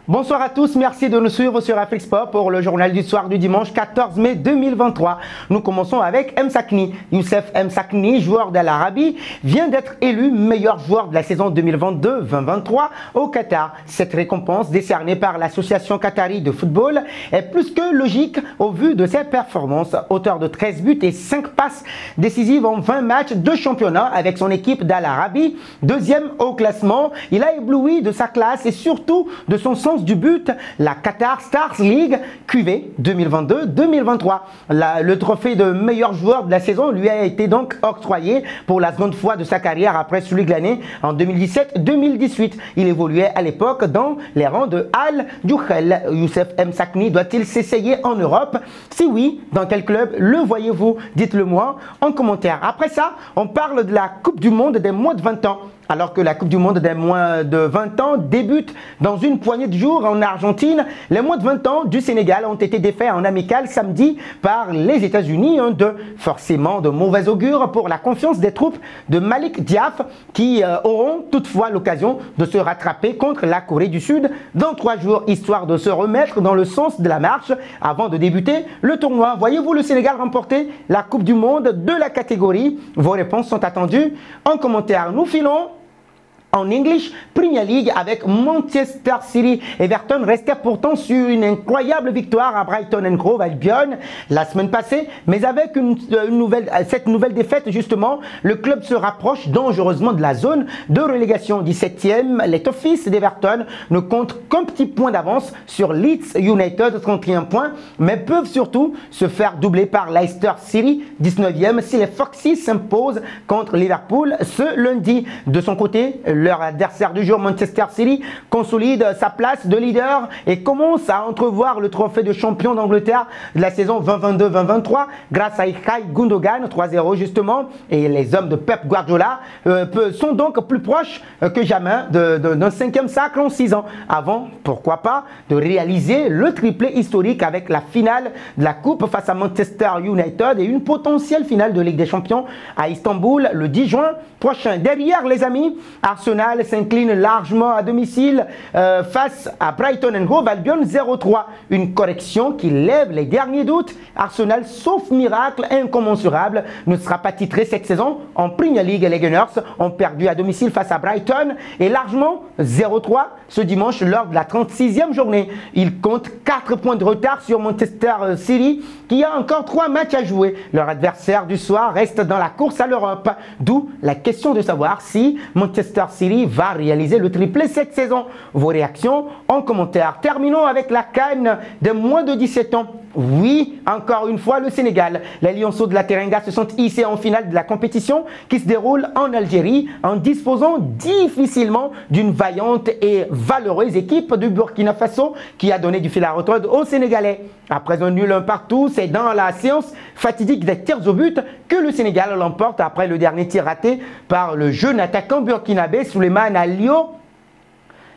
Bonsoir à tous, merci de nous suivre sur Afrique Sport pour le journal du soir du dimanche 14 mai 2023. Nous commençons avec M. Sakni. Youssef M. Sakni, joueur de l'Arabie, vient d'être élu meilleur joueur de la saison 2022-2023 au Qatar. Cette récompense décernée par l'association qatari de football est plus que logique au vu de ses performances. Auteur de 13 buts et 5 passes décisives en 20 matchs de championnat avec son équipe d'Al Arabi, deuxième au classement, il a ébloui de sa classe et surtout de son sens du but, la Qatar Stars League QV 2022-2023. Le trophée de meilleur joueur de la saison lui a été donc octroyé pour la seconde fois de sa carrière après celui de l'année en 2017-2018. Il évoluait à l'époque dans les rangs de Al Djoukhl. Youssef M. Sakni doit-il s'essayer en Europe? Si oui, dans quel club le voyez-vous? Dites-le moi en commentaire. Après ça, on parle de la Coupe du Monde des moins de 20 ans. Alors que la Coupe du Monde des moins de 20 ans débute dans une poignée de jours en Argentine, les moins de 20 ans du Sénégal ont été défaits en amical samedi par les États-Unis. Forcément de mauvais augure pour la confiance des troupes de Malik Diaf qui auront toutefois l'occasion de se rattraper contre la Corée du Sud dans 3 jours, histoire de se remettre dans le sens de la marche avant de débuter le tournoi. Voyez-vous le Sénégal remporter la Coupe du Monde de la catégorie? Vos réponses sont attendues en commentaire. Nous filons en English Premier League avec Manchester City. Everton restait pourtant sur une incroyable victoire à Brighton and Hove Albion la semaine passée, mais avec cette nouvelle défaite justement, le club se rapproche dangereusement de la zone de relégation. 17e, les Toffees d'Everton ne comptent qu'un petit point d'avance sur Leeds United, 31 points, mais peuvent surtout se faire doubler par Leicester City, 19e, si les Foxes s'imposent contre Liverpool ce lundi. De son côté, leur adversaire du jour, Manchester City, consolide sa place de leader et commence à entrevoir le trophée de champion d'Angleterre de la saison 2022-2023 grâce à Ilkay Gundogan, 3-0 justement. Et les hommes de Pep Guardiola sont donc plus proches que jamais d'un 5e sacre en 6 ans. Avant, pourquoi pas, de réaliser le triplé historique avec la finale de la Coupe face à Manchester United et une potentielle finale de Ligue des Champions à Istanbul le 10 juin prochain. Derrière, les amis, Arsenal s'incline largement à domicile face à Brighton and Hove Albion 0-3. Une correction qui lève les derniers doutes. Arsenal, sauf miracle incommensurable, ne sera pas titré cette saison en Premier League. Les Gunners ont perdu à domicile face à Brighton et largement 0-3 ce dimanche lors de la 36e journée. Ils comptent 4 points de retard sur Manchester City qui a encore 3 matchs à jouer. Leur adversaire du soir reste dans la course à l'Europe. D'où la question de savoir si Manchester City va réaliser le triplé cette saison. Vos réactions en commentaire. Terminons avec la CAN de moins de 17 ans. Oui, encore une fois, le Sénégal. Les Lionceaux de la Teranga se sont hissés en finale de la compétition qui se déroule en Algérie en disposant difficilement d'une vaillante et valeureuse équipe du Burkina Faso qui a donné du fil à retordre aux Sénégalais. Après un nul 1 partout, c'est dans la séance fatidique des tirs au but que le Sénégal l'emporte après le dernier tir raté par le jeune attaquant burkinabé Souleymane Alio,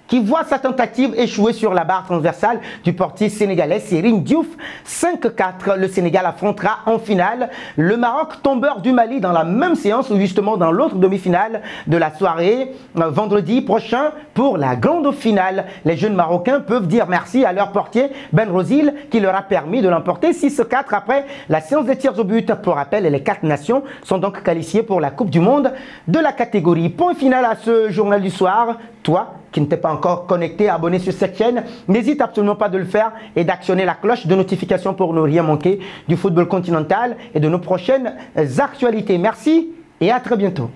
qui voit sa tentative échouer sur la barre transversale du portier sénégalais Serigne Diouf. 5-4, le Sénégal affrontera en finale le Maroc, tombeur du Mali, dans la même séance ou justement dans l'autre demi-finale de la soirée vendredi prochain pour la grande finale. Les jeunes Marocains peuvent dire merci à leur portier Ben Rossil qui leur a permis de l'emporter 6-4 après la séance des tirs au but. Pour rappel, les 4 nations sont donc qualifiées pour la Coupe du Monde de la catégorie. Point final à ce journal du soir. Toi qui ne t'es pas encore connecté, abonné sur cette chaîne, n'hésite absolument pas de le faire et d'actionner la cloche de notification pour ne rien manquer du football continental et de nos prochaines actualités. Merci et à très bientôt.